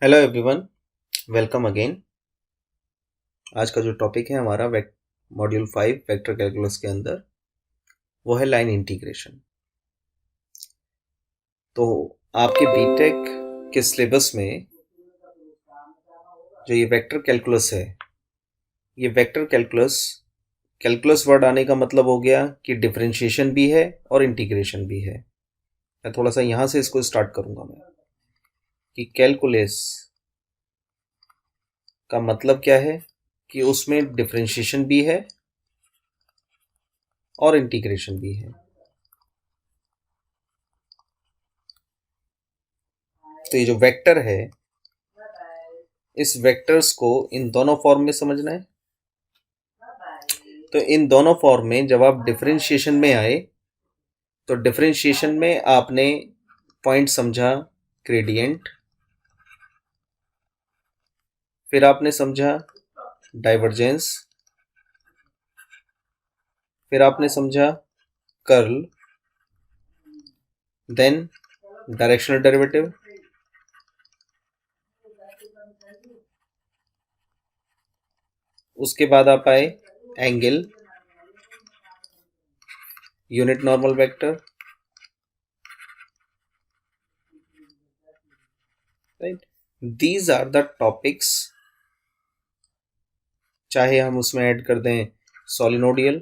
Hello everyone, welcome again. आज का जो टॉपिक है हमारा मॉड्यूल 5 वेक्टर कैलकुलस के अंदर वो है लाइन इंटीग्रेशन। तो आपके बीटेक के सिलेबस में जो ये वेक्टर कैलकुलस है, ये वेक्टर कैलकुलस कैलकुलस वर्ड आने का मतलब हो गया कि डिफरेंशिएशन भी है और इंटीग्रेशन भी है। मैं थोड़ा सा यहाँ से इसको स्टार्ट करूँगा मैं कि कैलकुलस का मतलब क्या है कि उसमें डिफरेंशिएशन भी है और इंटीग्रेशन भी है। तो ये जो वेक्टर है, इस वेक्टर्स को इन दोनों फॉर्म में समझना है। तो इन दोनों फॉर्म में जब आप डिफरेंशिएशन में आए तो डिफरेंशिएशन में आपने पॉइंट समझा ग्रेडियंट, फिर आपने समझा डाइवर्जेंस, फिर आपने समझा कर्ल, देन डायरेक्शनल डेरिवेटिव, उसके बाद आप आए angle, unit normal vector, right. These are the topics. चाहे हम उसमें ऐड कर दें सोलिनोडियल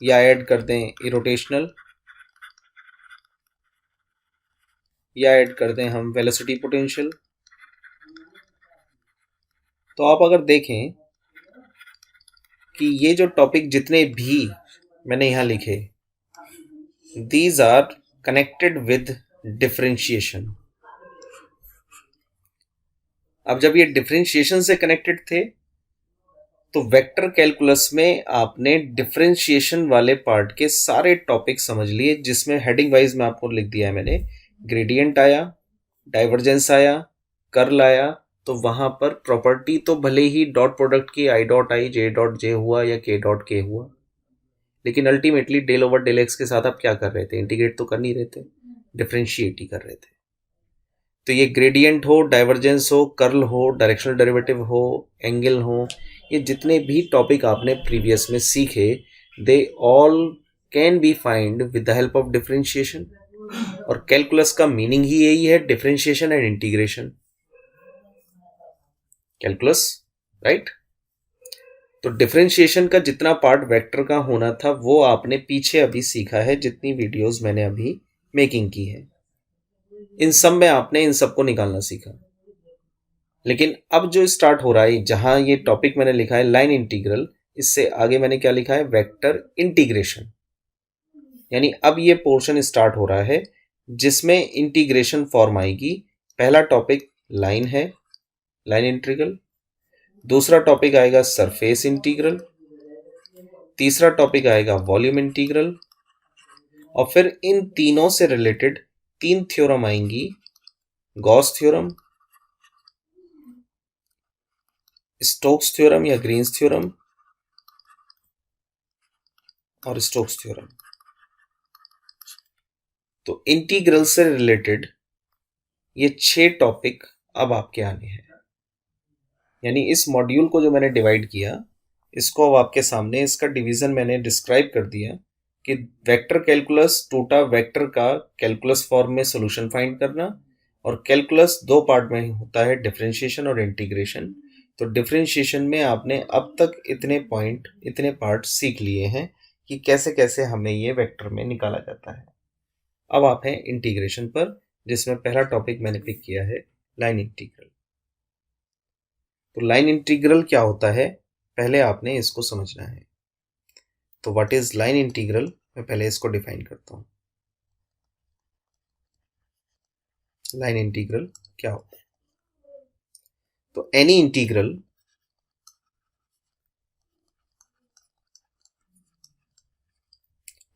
या ऐड कर दें इरोटेशनल या ऐड कर दें हम वेलोसिटी पोटेंशियल। तो आप अगर देखें कि ये जो टॉपिक जितने भी मैंने यहाँ लिखे, these are connected with differentiation. अब जब ये डिफरेंशिएशन से कनेक्टेड थे तो वेक्टर कैलकुलस में आपने डिफरेंशिएशन वाले पार्ट के सारे टॉपिक समझ लिए, जिसमें हेडिंग वाइज में आपको लिख दिया है मैंने। ग्रेडियंट आया, डाइवर्जेंस आया, कर्ल आया। तो वहां पर प्रॉपर्टी तो भले ही डॉट प्रोडक्ट की I dot I J dot J हुआ या के डॉट के हुआ, लेकिन ultimately del over del x के साथ आप क्या कर रहे थे? इंटीग्रेट तो कर नहीं रहे थे, डिफरेंशिएट ही कर रहे थे। तो ये ग्रेडियंट हो, डाइवर्जेंस हो, कर्ल हो, डायरेक्शनल डेरिवेटिव हो, एंगल हो, ये जितने भी टॉपिक आपने प्रीवियस में सीखे, they all can be find with the help of differentiation. और कैलकुलस का मीनिंग ही यही है, differentiation and integration. Calculus, right. तो डिफरेंशिएशन का जितना पार्ट वेक्टर का होना था वो आपने पीछे अभी सीखा है, जितनी वीडियोस मैंने अभी मेकिंग की है, इन सब में आपने इन सबको निकालना सीखा। लेकिन अब जो स्टार्ट हो रहा है, जहां ये टॉपिक मैंने लिखा है लाइन इंटीग्रल, इससे आगे मैंने क्या लिखा है? Vector integration. यानी अब ये पोर्शन स्टार्ट हो रहा है जिसमें इंटीग्रेशन फॉर्म आएगी। पहला टॉपिक लाइन है, लाइन इंटीग्रल। दूसरा टॉपिक आएगा सरफेस इंटीग्रल। तीसरा टॉपिक आएगा वॉल्यूम इंटीग्रल। और फिर इन तीनों से रिलेटेड तीन थ्योरम आएंगी, गॉस थ्योरम, स्टोक्स थ्योरम या ग्रीन्स थ्योरम, और स्टोक्स थ्योरम। तो इंटीग्रल से रिलेटेड ये 6 टॉपिक अब आपके आने हैं। यानी इस मॉड्यूल को जो मैंने डिवाइड किया, इसको अब आपके सामने इसका डिवीजन मैंने डिस्क्राइब कर दिया कि वेक्टर कैलकुलस टोटा वेक्टर का कैलकुलस फॉर्म में सॉल्यूशन फाइंड करना। और कैलकुलस दो पार्ट में होता है, डिफरेंशिएशन और इंटीग्रेशन। तो डिफरेंशिएशन में आपने अब तक इतने पॉइंट, इतने पार्ट सीख लिए हैं कि कैसे कैसे हमें ये वेक्टर में निकाला जाता है। अब आप हैं इंटीग्रेशन पर, जिसमें पहला टॉपिक मैंने पिक किया है लाइन इंटीग्रल। तो लाइन इंटीग्रल क्या होता है, पहले आपने इसको समझना है। तो व्हाट इज लाइन इंटीग्रल, मैं पहले इसको डिफाइन करता हूं। लाइन इंटीग्रल क्या होता है? तो any integral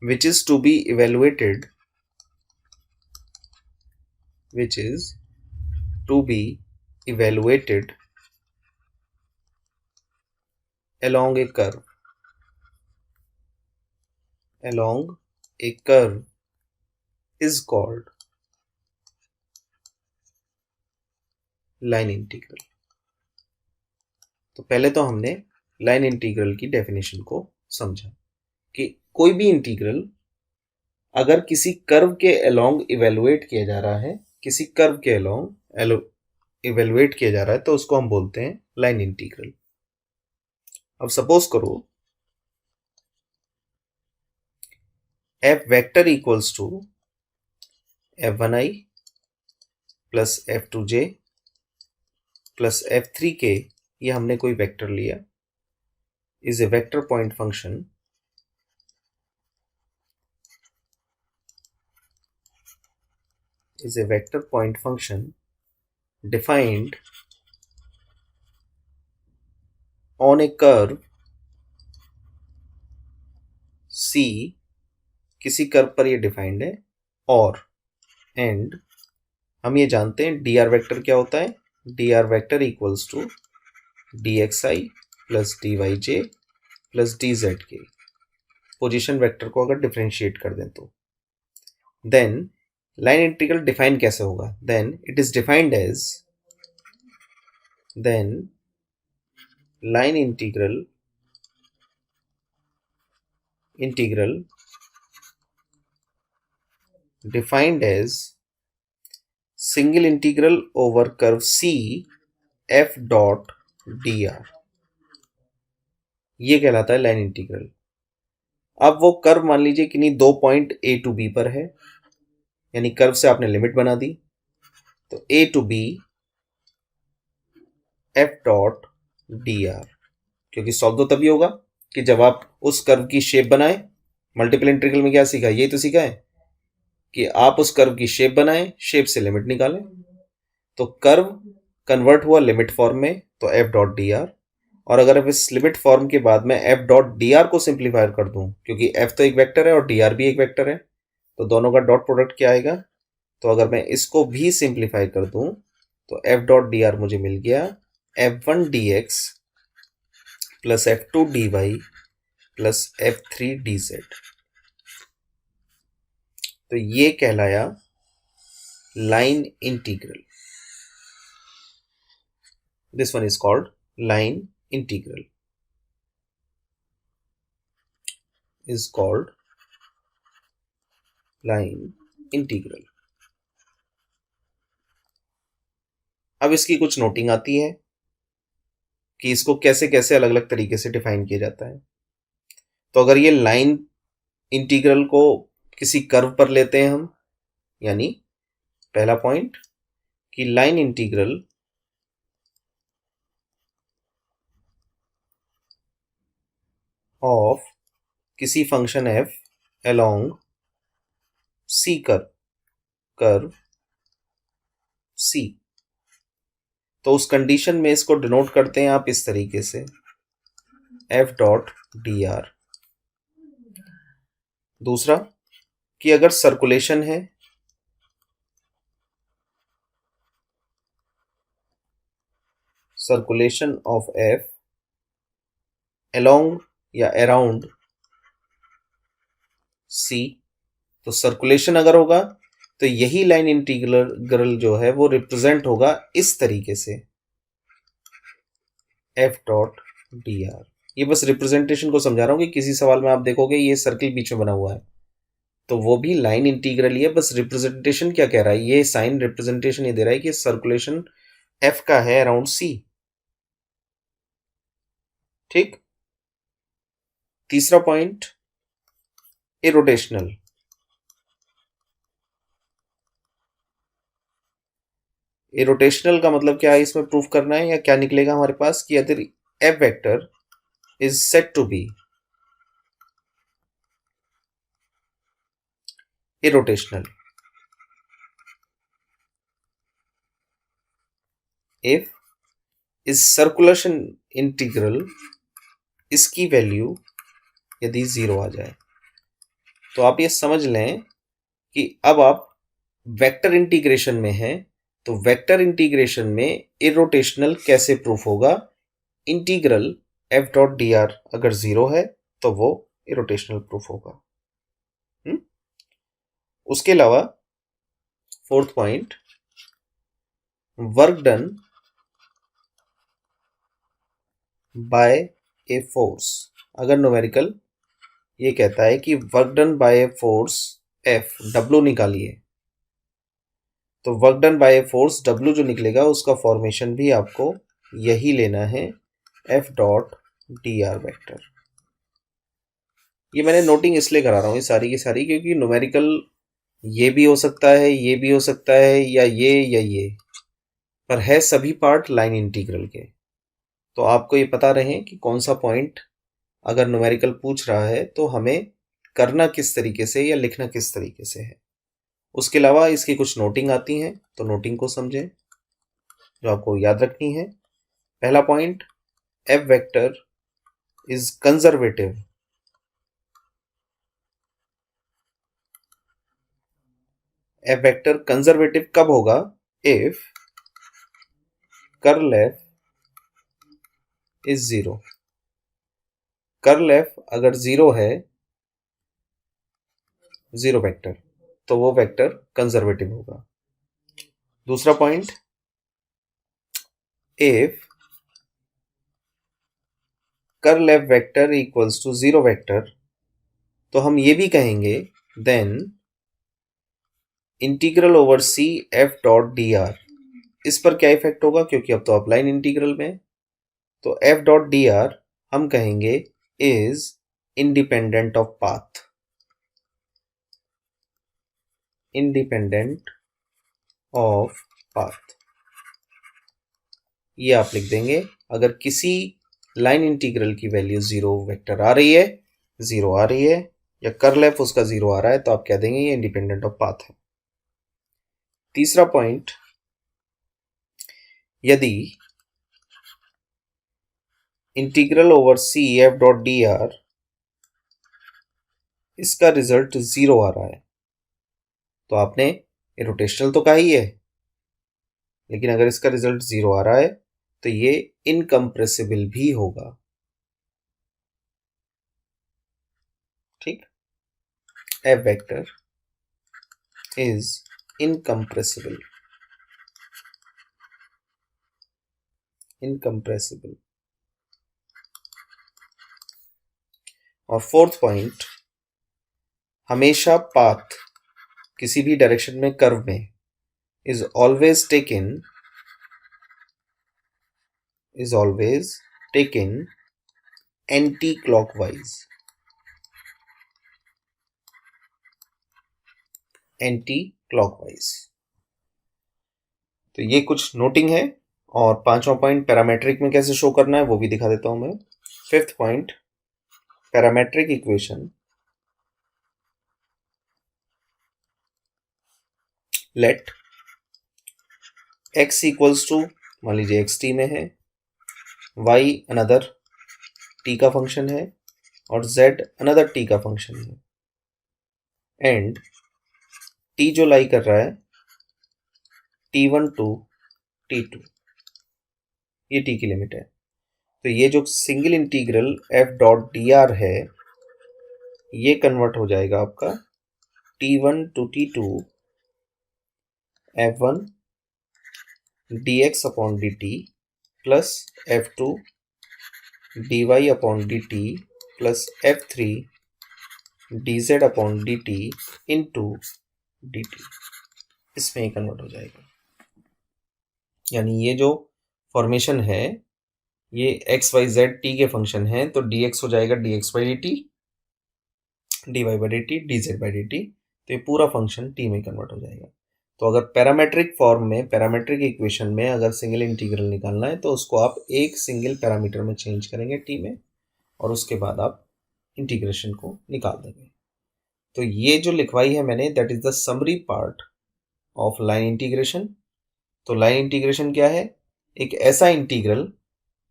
which is to be evaluated, which is to be evaluated along a curve, along a curve is called line integral. तो पहले तो हमने लाइन इंटीग्रल की डेफिनेशन को समझा कि कोई भी इंटीग्रल अगर किसी कर्व के अलोंग इवेलुएट किया जा रहा है, किसी कर्व के अलोंग इवेलुएट किया जा रहा है, तो उसको हम बोलते हैं लाइन इंटीग्रल। अब सपोज करो f vector equals to f1i plus f2j plus f3k, ये हमने कोई वेक्टर लिया, is a vector point function is a vector point function defined on a curve C, किसी कर्व पर ये डिफाइंड है, और एंड हम ये जानते हैं डी आर वेक्टर क्या होता है, d r vector equals to d x i plus d y j plus d z k. Position vector को अगर डिफ्रेंशिएट कर दें तो देन लाइन इंटीग्रल डिफाइन कैसे होगा, then it is defined as, then line integral defined as single integral over curve C f dot dr, ये कहलाता है लाइन इंटीग्रल। अब वो कर्व मान लीजिए किन्हीं दो पॉइंट A टू B पर है, यानी कर्व से आपने लिमिट बना दी, तो A to B f dot dr, क्योंकि सॉल्व तो तभी होगा कि जब आप उस कर्व की शेप बनाएं। मल्टीपल इंटीग्रल में क्या सीखा, यही तो सीखा है कि आप उस कर्व की शेप बनाएं, शेप से लिमिट निकालें। तो कर्व कन्वर्ट हुआ लिमिट फॉर्म में, तो f डॉट डी आर, और अगर अब इस लिमिट फॉर्म के बाद मैं f डॉट डी आर को सिंप्लीफाई कर दूं, क्योंकि f तो एक वेक्टर है और डी आर भी एक वेक्टर है, तो दोनों का डॉट प्रोडक्ट क्या आएगा, तो अगर मैं इसको भी सिंप्लीफाई कर दूं तो f डॉट डी आर मुझे मिल गया f1 dx plus f2 dy plus f3 dz। तो ये कहलाया line integral. This one is called line integral, is called line integral. अब इसकी कुछ नोटिंग आती है कि इसको कैसे कैसे अलग अलग तरीके से डिफाइन किया जाता है। तो अगर ये लाइन इंटीग्रल को किसी कर्व पर लेते हैं हम, यानी पहला पॉइंट कि लाइन इंटीग्रल ऑफ किसी function f along C curve C, तो उस कंडीशन में इसको डिनोट करते हैं आप इस तरीके से f डॉट डी आर। दूसरा कि अगर सर्कुलेशन है, सर्कुलेशन ऑफ f अलोंग या अराउंड C, तो सर्कुलेशन अगर होगा तो यही लाइन इंटीग्रल जो है वो रिप्रेजेंट होगा इस तरीके से f डॉट डी आर। ये बस रिप्रेजेंटेशन को समझा रहा हूं कि किसी सवाल में आप देखोगे ये सर्किल बीच में बना हुआ है, तो वो भी लाइन इंटीग्रल ही है, बस रिप्रेजेंटेशन क्या कह रहा है, ये साइन रिप्रेजेंटेशन ये दे रहा है कि सर्कुलेशन f का है अराउंड C। ठीक। तीसरा पॉइंट इरोटेशनल। इरोटेशनल का मतलब क्या है, इसमें प्रूफ करना है या क्या निकलेगा हमारे पास कि यदि f vector is said to be irrotational if is circulation integral, इसकी वैल्यू यदि 0 आ जाए, तो आप ये समझ लें कि अब आप वेक्टर इंटीग्रेशन में हैं, तो वेक्टर इंटीग्रेशन में इरोटेशनल कैसे प्रूफ होगा, integral f dot d are अगर 0 है तो वो इरोटेशनल प्रूफ होगा। उसके अलावा fourth point, work done by a force, अगर न्यूमेरिकल ये कहता है कि work done by a force F, W निकालिए, तो work done by a force W जो निकलेगा उसका फॉर्मेशन भी आपको यही लेना है, F dot d R vector. ये मैंने नोटिंग इसलिए करा रहा हूँ ये सारी की सारी, क्योंकि न्यूमेरिकल ये भी हो सकता है, ये भी हो सकता है, या ये, पर है सभी पार्ट लाइन इंटीग्रल के। तो आपको ये पता रहे कि कौन सा पॉइंट अगर न्यूमेरिकल पूछ रहा है तो हमें करना किस तरीके से या लिखना किस तरीके से है। उसके अलावा इसकी कुछ नोटिंग आती हैं, तो नोटिंग को समझें जो आपको याद रखनी है। पहला point, f vector is conservative. F vector conservative कब होगा? If curl f is zero. Curl f अगर जीरो है, जीरो वेक्टर, तो वो वेक्टर कंजर्वेटिव होगा। दूसरा point, if curl f vector equals to zero vector, तो हम ये भी कहेंगे then integral over c f dot d r. इस पर क्या इफेक्ट होगा, क्योंकि अब तो अपलाइन इंटीग्रल में, तो एफ डॉट डी आर हम कहेंगे is independent of path. Independent of path, ये आप लिख देंगे। अगर किसी लाइन इंटीग्रल की वैल्यू जीरो वेक्टर आ रही है, जीरो आ रही है, या कर्ल एफ उसका जीरो आ रहा है, तो आप कह देंगे ये इंडिपेंडेंट ऑफ पाथ है। तीसरा पॉइंट, यदि integral over c f dot d r इसका रिजल्ट जीरो आ रहा है, तो आपने रोटेशनल तो कहा ही है, लेकिन अगर इसका रिजल्ट जीरो आ रहा है तो ये इनकम्प्रेसिबल भी होगा। ठीक, F vector is incompressible. Incompressible. और फोर्थ पॉइंट, हमेशा पाथ किसी भी डायरेक्शन में कर्व में is always taken anti-clockwise। तो ये कुछ नोटिंग है। और पांचवा पॉइंट, पैरामेट्रिक में कैसे शो करना है वो भी दिखा देता हूं मैं। Fifth point, parametric equation let x equals to, मान लीजिए x t में है, y अनदर t का फंक्शन है, और z अनदर t का फंक्शन है, एंड t जो लाई कर रहा है t1 टू t2, ये t की लिमिट है। तो ये जो single integral f dot d r है, ये कन्वर्ट हो जाएगा आपका t1 to t2 f1 dx upon dt plus f2 dy upon dt plus f3 dz upon dt into dt, इसमें ही कन्वर्ट हो जाएगा। यानी ये जो फॉर्मेशन है ये x y z t के फंक्शन है, तो dx हो जाएगा dx by dt, dy by dt, dz by dt, तो ये पूरा फंक्शन t में कन्वर्ट हो जाएगा। तो अगर पैरामेट्रिक फॉर्म में, पैरामेट्रिक इक्वेशन में अगर सिंगल इंटीग्रल निकालना है तो उसको आप एक सिंगल पैरामीटर में चेंज करेंगे t में, और उसके बाद आप इंटीग्रेशन को निकाल देंगे। तो ये जो लिखवाई है मैंने, that is the summary part of line integration. तो लाइन इंटीग्रेशन क्या है? एक ऐसा इंटीग्रल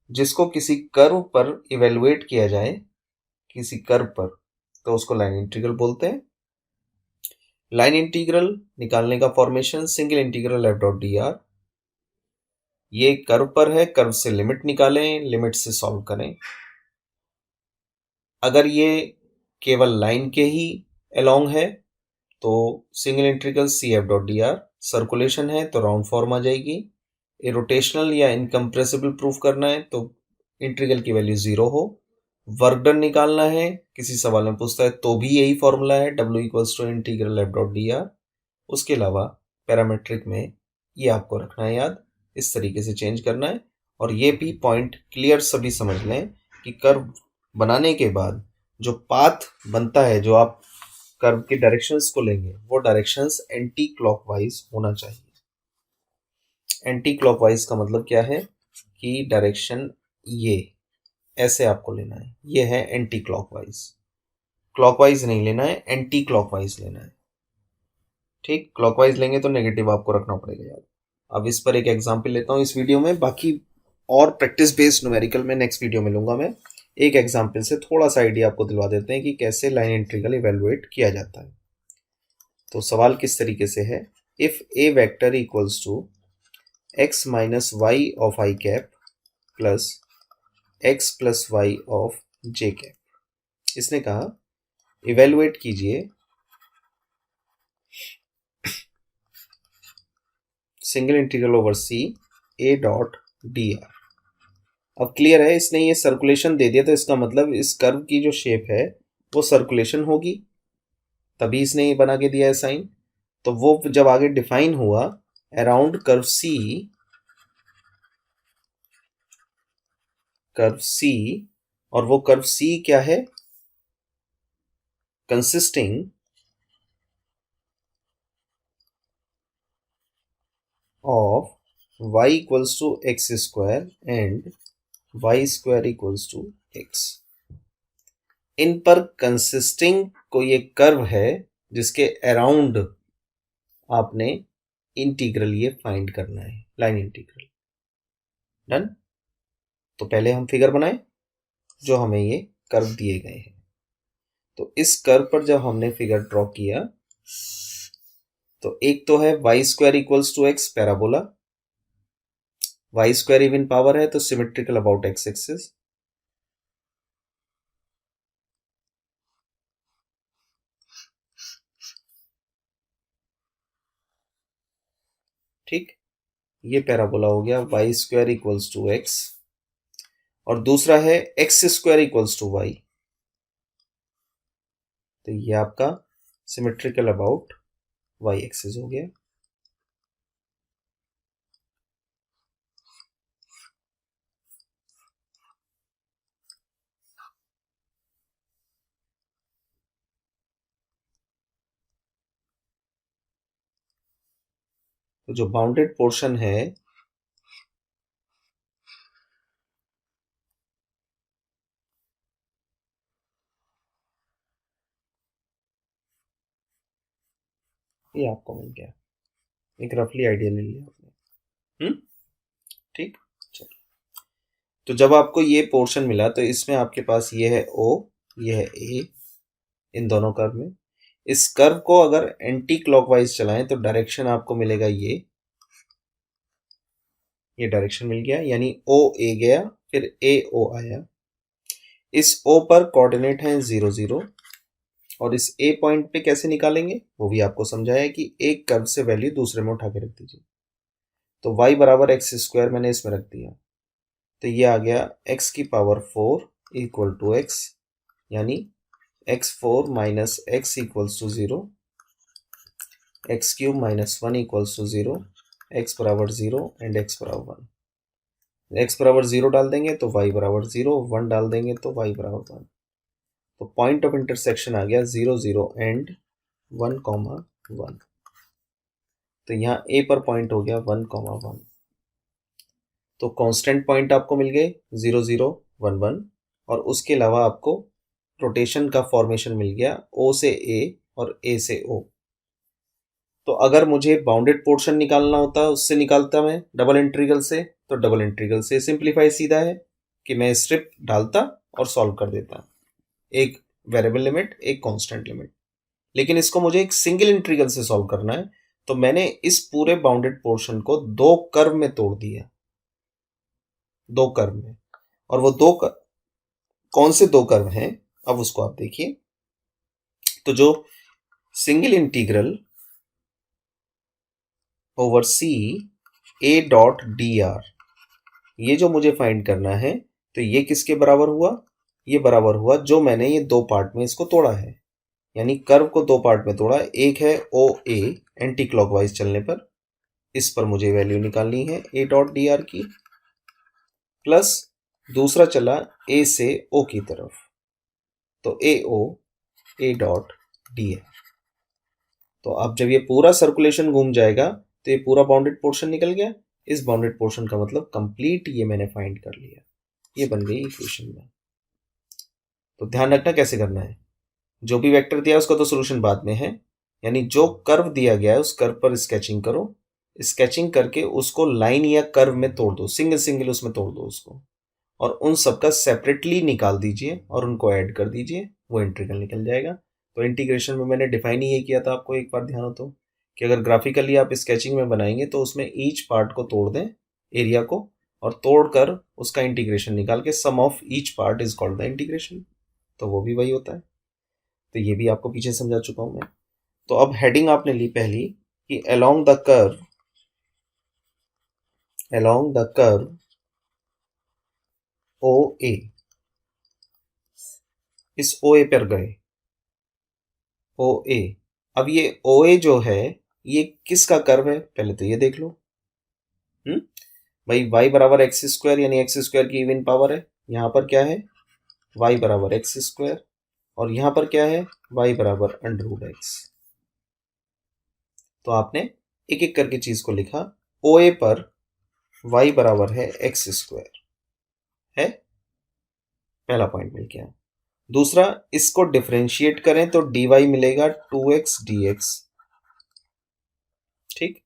जिसको किसी कर्व पर इवेलुएट किया जाए, किसी कर्व पर, तो उसको लाइन इंटीग्रल बोलते हैं। लाइन इंटीग्रल निकालने का formation single integral f dot d r. ये कर्व पर है, कर्व से लिमिट निकालें, लिमिट से सॉल्व करें। अगर ये केवल लाइन के ही अलोंग है तो single integral c f dot d r. Circulation है तो राउंड फॉर्म आ जाएगी। ये रोटेशनल या इनकम्प्रेसिबल प्रूफ करना है तो इंटीग्रल की वैल्यू 0 हो, वर्क डन निकालना है, किसी सवाल में पूछता है तो भी यही फॉर्मूला है, W equals to integral f dot d r. उसके अलावा पैरामेट्रिक में ये आपको रखना है याद, इस तरीके से चेंज करना है। और ये भी पॉइंट क्लियर सभी समझ लें कि कर्व बनाने के बाद जो पाथ बनता है, जो आप कर्व के डायरेक्शंस को लेंगे, वो डायरेक्शंस एंटी क्लॉकवाइज होना चाहिए। एंटी क्लॉकवाइज का मतलब क्या है कि डायरेक्शन ये ऐसे आपको लेना है, ये है एंटी क्लॉकवाइज। क्लॉकवाइज नहीं लेना है, एंटी क्लॉकवाइज लेना है। ठीक, क्लॉकवाइज लेंगे तो नेगेटिव आपको रखना पड़ेगा यार। अब इस पर एक एग्जांपल लेता हूँ इस वीडियो में, बाकी और प्रैक्टिस बेस्ड न्यूमेरिकल में नेक्स्ट वीडियो में लूंगा मैं। एक एग्जांपल से थोड़ा सा आइडिया आपको दिलवा देते हैं कि कैसे लाइन इंटीग्रल इवेलुएट किया जाता है। तो सवाल किस तरीके से है, if a vector equals to x minus y of i cap plus x plus y of j cap. इसने कहा इवेलुएट कीजिए single integral over c a dot d r. अब क्लियर है, इसने ये सर्कुलेशन दे दिया तो इसका मतलब इस कर्व की जो शेप है वो सर्कुलेशन होगी, तभी इसने ये बना के दिया है साइन। तो वो जब आगे डिफाइन हुआ अराउंड कर्व सी, और वो कर्व सी क्या है, consisting of y equals to x square and y square equals to x. इन पर कंसिस्टिंग कोई एक कर्व है जिसके अराउंड आपने इंटीग्रल ये फाइंड करना है, लाइन इंटीग्रल। डन। तो पहले हम फिगर बनाए जो हमें ये कर्व दिए गए हैं। तो इस कर्व पर जब हमने फिगर ड्रॉ किया तो एक तो है y square equals to x parabola, y square even power है तो सिमेट्रिकल अबाउट एक्स एक्सिस। ठीक, ये पैराबोला हो गया y square equals to x, और दूसरा है x square equals to y, तो ये आपका सिमेट्रिकल अबाउट वाई एक्सिस हो गया। तो जो बाउंडेड पोर्शन है ये आपको मिल गया, एक रफली आइडिया ले लिया आपने। ठीक, चलिए। तो जब आपको ये पोर्शन मिला तो इसमें आपके पास ये है O, ये है A, इन दोनों कर्व में। इस कर्व को अगर एंटी क्लॉकवाइज चलाएं तो डायरेक्शन आपको मिलेगा ये डायरेक्शन मिल गया, यानी O A गया फिर A O आया। इस O पर कोऑर्डिनेट है 0 0, और इस A पॉइंट पे कैसे निकालेंगे वो भी आपको समझाया कि एक कर्व से वैल्यू दूसरे में उठा के रख दीजिए। तो y बराबर एक्स स्क्वायर मैंने इसमें रख दिया, तो ये आ गया x की पावर 4 इक्वल टू एक्स, यानी x4 minus x equals to 0, x cube minus 1 equals to 0, x बराबर 0 एंड एक्स बराबर 1। एक्स बराबर 0 डाल देंगे तो y बराबर 0, 1 डाल देंगे तो y बराबर 1। तो पॉइंट ऑफ इंटरसेक्शन आ गया 0 0 एंड 1 कॉमा 1। तो यहाँ a पर पॉइंट हो गया 1 कॉमा 1। तो कांस्टेंट पॉइंट आपको मिल गए 0 0 1 1, और उसके अलावा आपको रोटेशन का फॉर्मेशन मिल गया O से A और A से O। तो अगर मुझे बाउंडेड पोर्शन निकालना होता उससे निकालता मैं डबल इंटीग्रल से, तो डबल इंटीग्रल से सिंप्लीफाई सीधा है कि मैं स्ट्रिप डालता और सॉल्व कर देता, एक वेरिएबल लिमिट एक कांस्टेंट लिमिट। लेकिन इसको मुझे एक सिंगल इंटीग्रल से सॉल्व करना है, तो मैंने इस पूरे बाउंडेड पोर्शन को दो कर्व में तोड़ दिया, दो कर्व में। और वो कौन से दो कर्व हैं अब उसको आप देखिए। तो जो single integral over c a dot d r, ये जो मुझे फाइंड करना है, तो ये किसके बराबर हुआ, ये बराबर हुआ जो मैंने ये दो पार्ट में इसको तोड़ा है, यानी कर्व को दो पार्ट में तोड़ा। एक है ओ ए एंटी क्लॉकवाइज चलने पर, इस पर मुझे वैल्यू निकालनी है ए डॉट डी आर की, प्लस दूसरा चला ए से ओ की तरफ, तो ए ओ ए डॉट डी आर। तो अब जब ये पूरा सर्कुलेशन घूम जाएगा तो ये पूरा बाउंडेड पोर्शन निकल गया। इस बाउंडेड पोर्शन का मतलब कंप्लीट ये मैंने फाइंड कर लिया, ये बन गई इक्वेशन में। तो ध्यान रखना कैसे करना है, जो भी वेक्टर दिया है उसका तो सोल्यूशन बाद में है, यानी जो कर्व दिया गया है उस कर्व पर स्केचिंग करो, स्केचिंग करके उसको लाइन या कर्व में तोड़ दो, सिंगल सिंगल उसमें तोड़ दो उसको, और उन सबका सेपरेटली निकाल दीजिए और उनको ऐड कर दीजिए, वो इंटीग्रल निकल जाएगा। तो इंटीग्रेशन में मैंने डिफाइन ही ये किया था, आपको एक बार ध्यान हो तो, कि अगर ग्राफिकली आप स्केचिंग में बनाएंगे तो उसमें ईच पार्ट को तोड़ दें, एरिया को, और तोड़कर उसका इंटीग्रेशन निकाल के sum of each part is called the integration, तो वो भी वही होता है। तो ये भी आपको पीछे समझा चुका हूं मैं। तो अब हेडिंग आपने ली पहली कि अलोंग द कर्व ओ ए, इस ओ ए पर गए, ओ ए। अब ये ओ ए जो है ये किसका कर्व है, पहले तो ये देख लो। भाई y बराबर एक्स स्क्वायर, यानी एक्स स्क्वायर की इवन पावर है। यहां पर क्या है, y बराबर एक्स स्क्वायर, और यहां पर क्या है, y बराबर अंडर रूट एक्स। तो आपने एक एक करके चीज को लिखा। ओ ए पर y बराबर है एक्स स्क्वायर है, पहला पॉइंट मिल गया। दूसरा, इसको डिफरेंशिएट करें तो dy मिलेगा 2x dx, ठीक,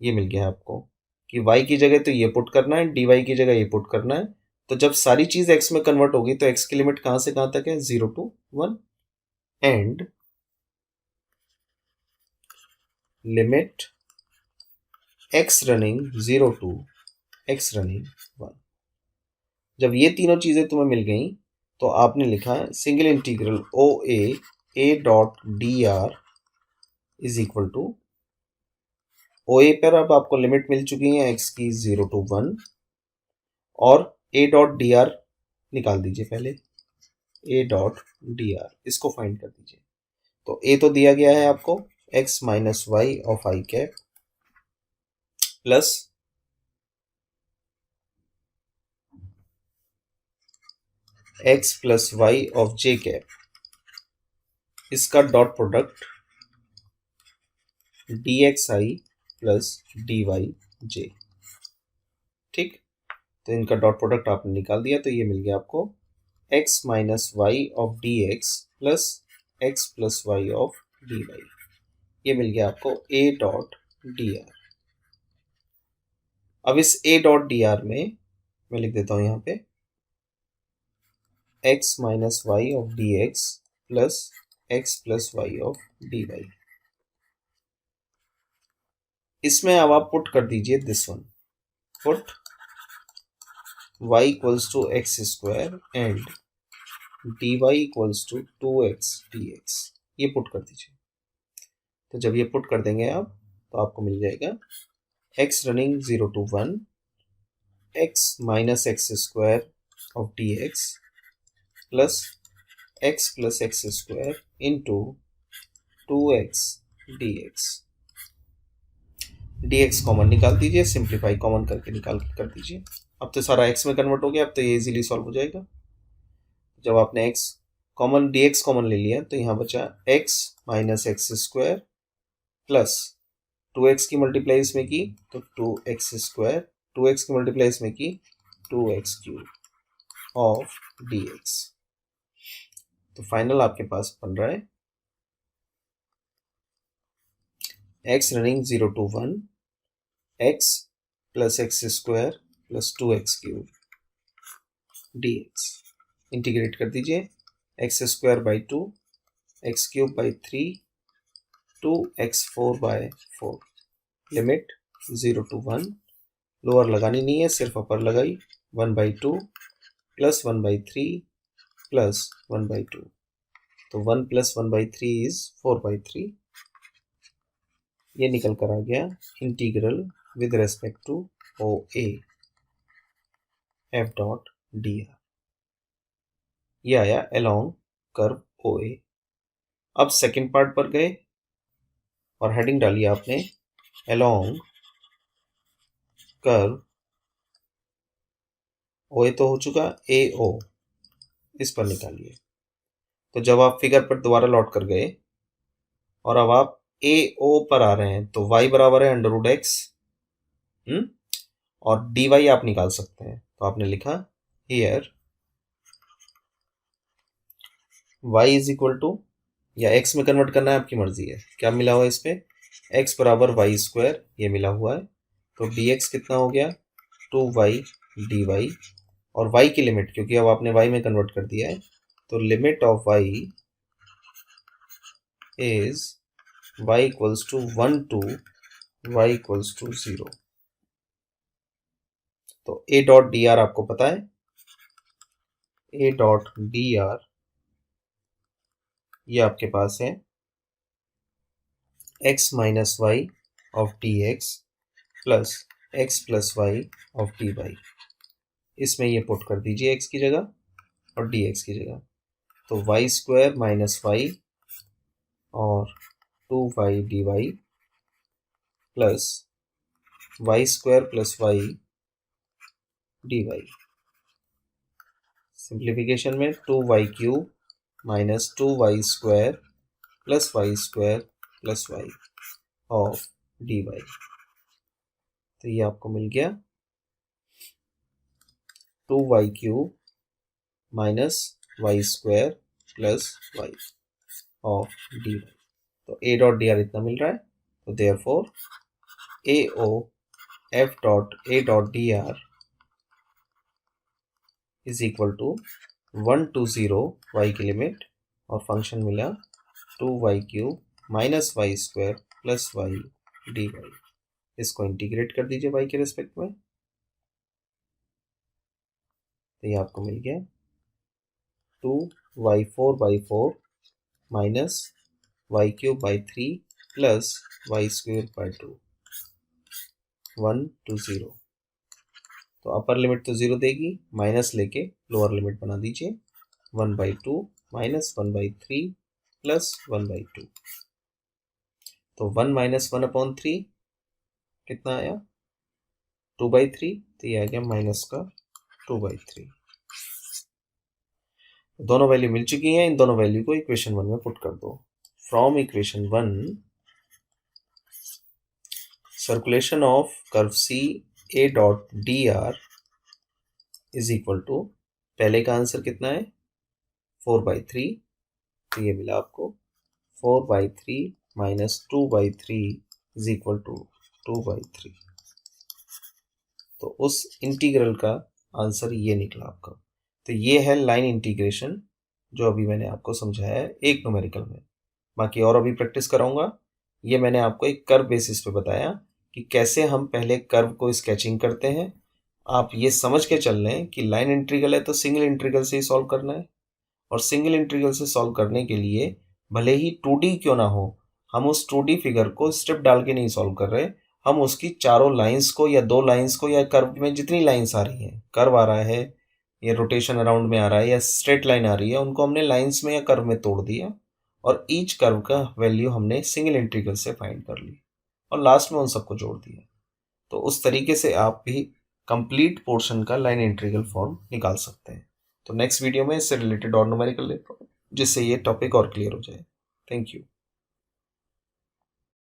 ये मिल गया आपको कि y की जगह तो ये पुट करना है, dy की जगह ये पुट करना है। तो जब सारी चीज x में कन्वर्ट होगी तो x की लिमिट कहां से कहां तक है, 0 to 1, and limit x running 0 to x running 1। जब ये तीनों चीजें तुम्हें मिल गई तो आपने लिखा single integral O A dot d r is equal to, O A पर अब आपको लिमिट मिल चुकी है x की 0 to 1, और a डॉट डी आर निकाल दीजिए पहले, a डॉट डी आर इसको फाइंड कर दीजिए। तो a तो दिया गया है आपको x minus y of i cap plus x plus y of j cap, इसका dot product dxi plus dy j, ठीक। तो इनका डॉट प्रोडक्ट आपने निकाल दिया तो ये मिल गया आपको x minus y of d x plus x plus y of d y, ये मिल गया आपको a डॉट डी आर। अब इस a डॉट डी आर में मैं लिख देता हूं यहाँ पे x minus y of d x plus y of d y. इसमें अब आप पुट कर दीजिए this one, put y equals to x square and dy equals to 2x dx, ये पुट कर दीजिए। तो जब ये पुट कर देंगे आप तो आपको मिल जाएगा x running 0 to 1 x minus x square of dx plus x square into 2x dx। dx common निकाल दीजिए, सिंप्लीफाई कॉमन करके निकाल कर दीजिए। अब तो सारा x में कन्वर्ट हो गया, अब तो ये इजीली सॉल्व हो जाएगा। जब आपने x कॉमन dx कॉमन ले लिया तो यहाँ बचा x minus x square plus 2x की मल्टीप्लाई इसमें की तो 2x स्क्वायर, 2x की मल्टीप्लाई इसमें की 2x क्यूब ऑफ dx। तो फाइनल आपके पास बन रहा है x running 0 to 1 x plus x square plus 2x cube dx। Integrate कर दीजिए, x square by 2 x cube by 3 2x4 by 4, limit 0 to 1, lower लगानी नहीं है सिर्फ अपर लगाई, 1/2 प्लस 1/3 प्लस 1/2, तो 1 प्लस 1/3 इज 4/3। ये निकल कर आ गया integral with respect to O A f dot d r, ये आया अलोंग कर्व ओ ए। अब सेकेंड पार्ट पर गए और हेडिंग डाली आपने अलोंग कर्व ओ ए, तो हो चुका ए ओ, इस पर निकालिए। तो जब आप फिगर पर दोबारा लौट कर गए और अब आप ए ओ पर आ रहे हैं तो y बराबर है अंडर रूट एक्स, और डी वाई आप निकाल सकते हैं। तो आपने लिखा here y is equal to, या x में कन्वर्ट करना है आपकी मर्जी है, क्या मिला हुआ है इस पे, x बराबर वाई स्क्वायर ये मिला हुआ है। तो dx कितना हो गया 2y dy, और y की लिमिट क्योंकि अब आपने y में कन्वर्ट कर दिया है, तो limit of y is y equals to 1 to y equals to 0। तो a डॉट डी आर आपको पता है, a डॉट डी आर ये आपके पास है x minus y of d x plus y of d y. इसमें ये पुट कर दीजिए x की जगह और dx की जगह, तो वाई स्क्वायर माइनस वाई और 2y dy plus y square plus y dy। Simplification में 2y cube minus 2y square plus y square plus y of dy। तो ये आपको मिल गया 2y cube minus y square plus y of dy। तो a dot d r इतना मिल रहा है, तो therefore a o f dot a dot d r is equal to 1 to 0 y की लिमिट, और फंक्शन मिला 2y cube minus y square plus y d y. इसको इंटीग्रेट कर दीजिए y के रिस्पेक्ट में, तो ये आपको मिल गया 2y4 minus y cube by 3 plus y square by 2 1 to 0। तो अपर लिमिट तो 0 देगी, माइनस लेके लोअर लिमिट बना दीजिए 1/2 माइनस 1/3 प्लस 1/2। तो 1 माइनस 1/3 कितना आया 2/3, तो ये आ गया माइनस का 2/3। दोनों वैल्यू मिल चुकी हैं, इन दोनों वैल्यू को इक्वेशन 1 में पुट कर दो। From equation 1 circulation of curve c a dot d r is equal to, पहले का आंसर कितना है 4/3, तो ये मिला आपको 4/3 माइनस 2/3 इज इक्वल टू 2/3। तो उस इंटीग्रल का आंसर ये निकला आपका। तो ये है लाइन इंटीग्रेशन जो अभी मैंने आपको समझाया है एक न्यूमेरिकल में। बाकी और अभी प्रैक्टिस कराऊंगा। ये मैंने आपको एक कर्व बेसिस पे बताया कि कैसे हम पहले कर्व को स्केचिंग करते हैं। आप ये समझ के चल रहे हैं कि लाइन इंटीग्रल है तो सिंगल इंटीग्रल से ही सॉल्व करना है, और सिंगल इंटीग्रल से सॉल्व करने के लिए भले ही 2D क्यों ना हो, हम उस 2D फिगर को स्ट्रिप डाल के नहीं सॉल्व कर रहे, हम उसकी चारों लाइंस को या 2 लाइंस को या कर्व में जितनी लाइंस आ रही हैं, कर्व आ रहा है या रोटेशन अराउंड में आ रहा है या स्ट्रेट लाइन आ रही है, उनको हमने लाइंस में या कर्व में तोड़ दिया और ईच कर्व का वैल्यू हमने सिंगल इंटीग्रल से फाइंड कर ली और लास्ट में उन सबको जोड़ दिया। तो उस तरीके से आप भी कंप्लीट पोर्शन का लाइन इंटीग्रल फॉर्म निकाल सकते हैं। तो नेक्स्ट वीडियो में इससे रिलेटेड और न्यूमेरिकल लेते हैं जिससे ये टॉपिक और क्लियर हो जाए। Thank you.